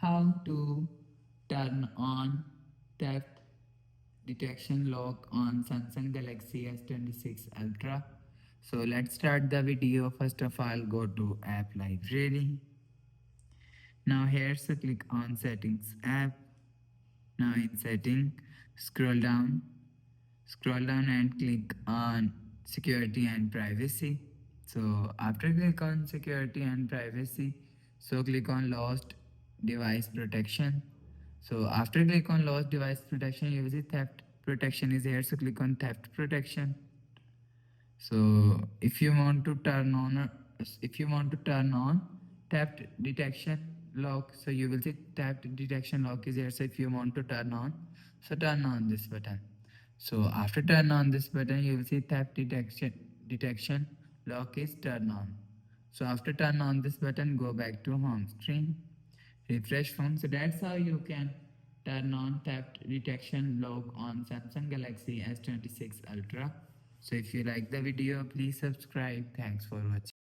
how to turn on theft detection lock on Samsung Galaxy S26 Ultra. So let's start the video. First of all, go to app library. Now here, so click on settings app. Now in setting, scroll down, and click on security and privacy. So after click on security and privacy, so click on lost device protection. So after click on lost device protection, you will see theft protection is here. So click on theft protection. So if you want to turn on theft detection lock, so you will see theft detection lock is here. So if you want to turn on, so turn on this button. So after turn on this button, you will see theft detection lock is turned on. So after turn on this button, go back to home screen, refresh phone. So that's how you can turn on theft detection lock on Samsung Galaxy S26 Ultra. So if you like the video, please subscribe. Thanks for watching.